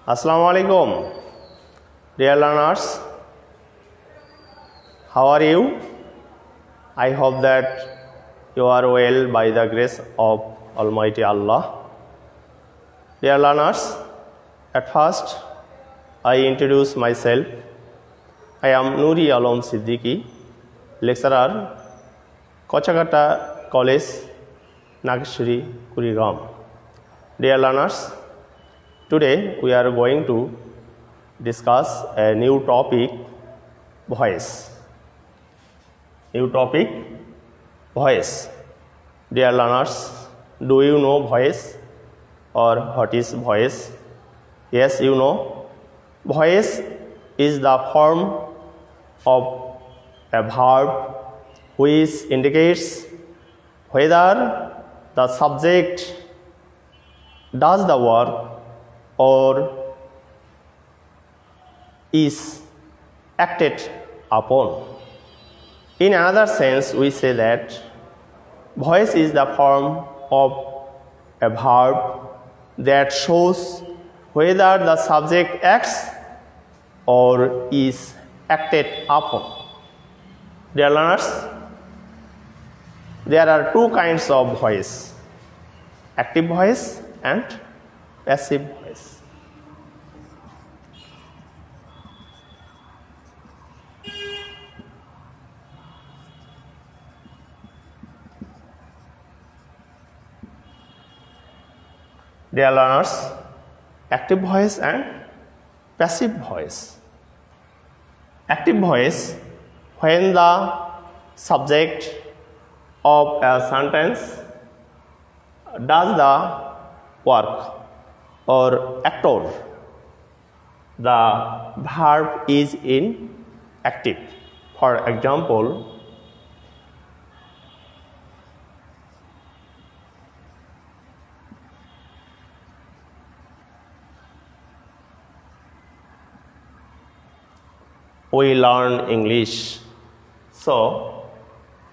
Assalamu alaikum, dear learners. How are you? I hope that you are well by the grace of Almighty Allah. Dear learners, at first I introduce myself. I am Nuri Alam Siddiqui, lecturer, Kochagata College, Nageshwari, Kurigram. Dear learners, today we are going to discuss a new topic, voice. New topic, voice. Dear learners, do you know voice or what is voice? Yes, you know. Voice is the form of a verb which indicates whether the subject does the work or is acted upon. In another sense, we say that voice is the form of a verb that shows whether the subject acts or is acted upon. Dear learners, there are two kinds of voice, active voice and passive voice. Dear learners, active voice and passive voice. Active voice, when the subject of a sentence does the work or actor, the verb is in active. For example, we learn English. So,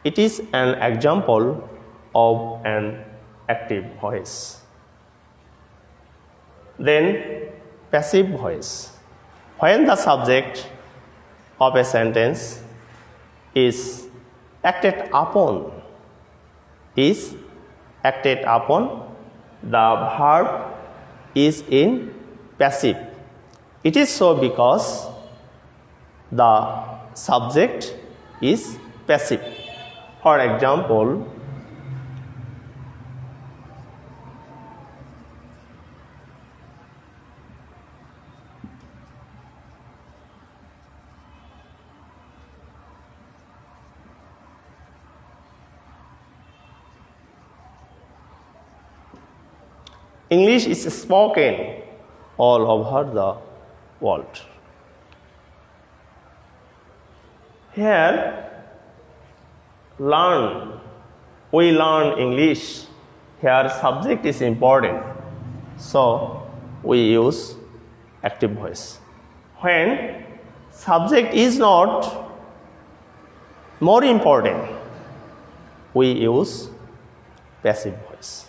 it is an example of an active voice. Then, passive voice. When the subject of a sentence is acted upon, the verb is in passive. It is so because the subject is passive. For example, English is spoken all over the world. Here, we learn English. Here, subject is important. So, we use active voice. When subject is not more important, we use passive voice.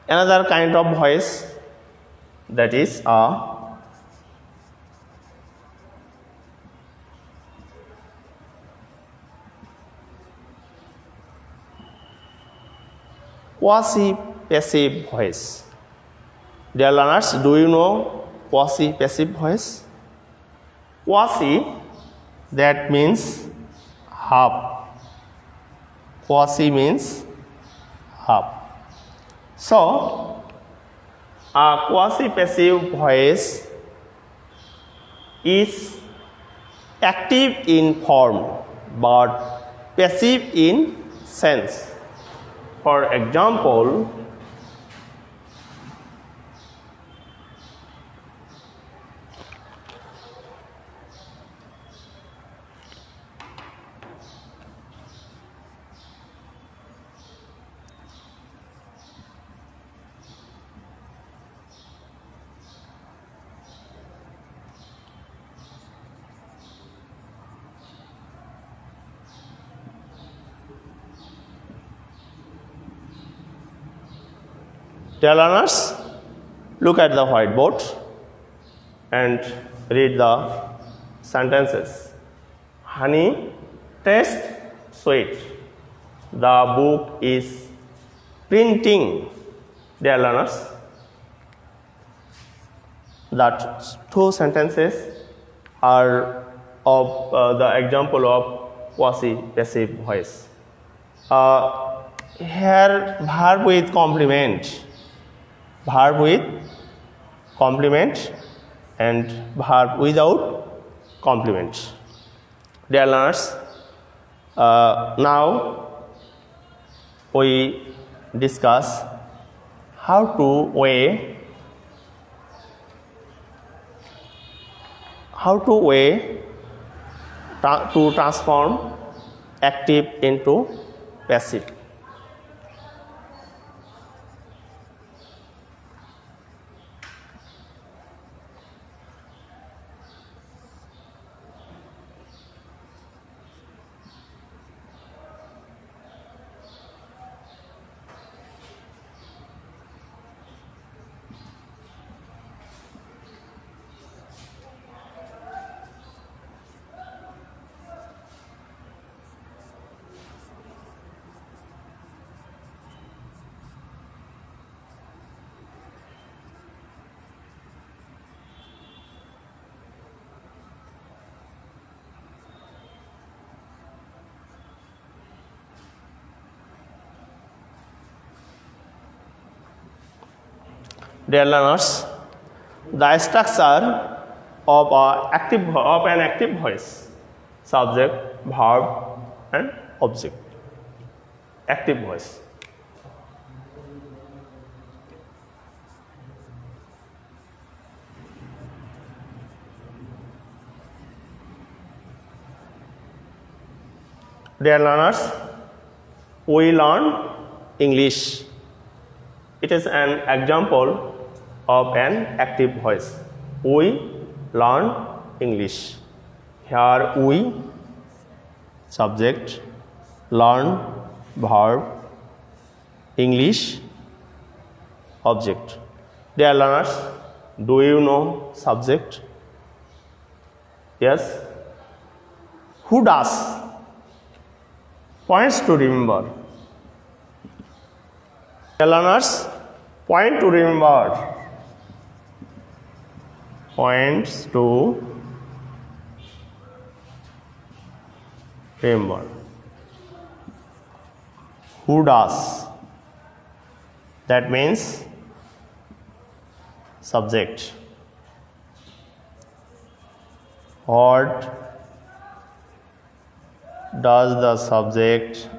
Another kind of voice, that is a quasi-passive voice. Dear learners, do you know quasi-passive voice? Quasi, that means half. Quasi means half. So, a quasi-passive voice is active in form but passive in sense. For example, dear learners, look at the whiteboard and read the sentences. Honey tastes sweet. The book is printing. Dear learners, that two sentences are of the example of passive voice. Here verb with complement and verb without complement. Dear learners, now we discuss how to transform active into passive. Dear learners, the structure of an active voice: subject, verb, and object. Active voice. Dear learners, we learn English. It is an example of an active voice. We learn English. Here we, subject, learn, verb, English, object. Dear learners, do you know subject? Yes? Who does? Points to remember. Dear learners, point to remember. Points to remember. Who does? That means subject. What does the subject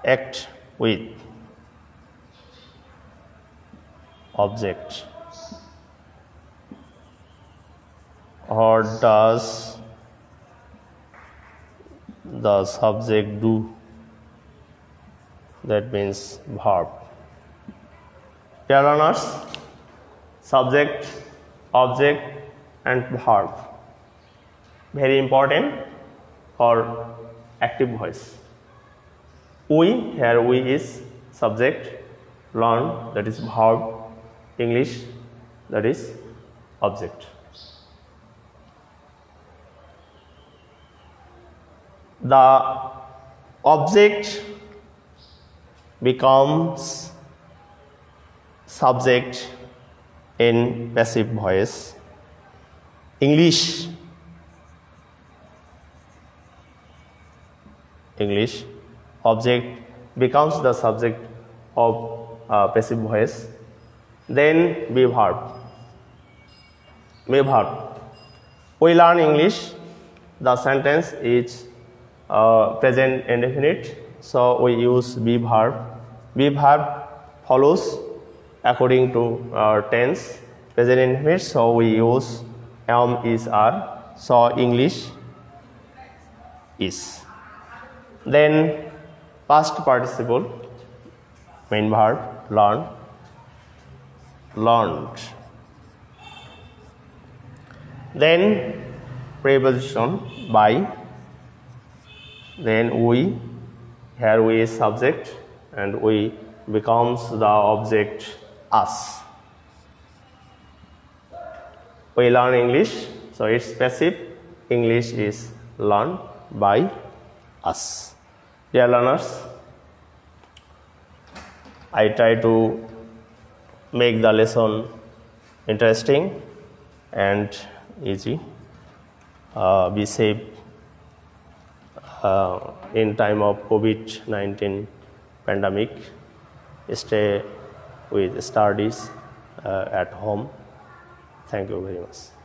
act with? Object. What does the subject do? That means verb. Dear learners, subject, object, and verb, very important for active voice. We, here we is subject, learn, that is verb, English, that is object. The object becomes subject in passive voice. English, object becomes the subject of passive voice. Then be verb. We learn English. The sentence is present indefinite, so we use be verb. Be verb follows according to tense, present indefinite, so we use am, is, are. So English is. Then past participle, main verb, learn, learned. Then preposition by. Then we, here we is subject, and we becomes the object us. We learn English, so it's passive. English is learned by us. Dear learners, I try to make the lesson interesting and easy. Be safe in time of COVID-19 pandemic. Stay with studies at home. Thank you very much.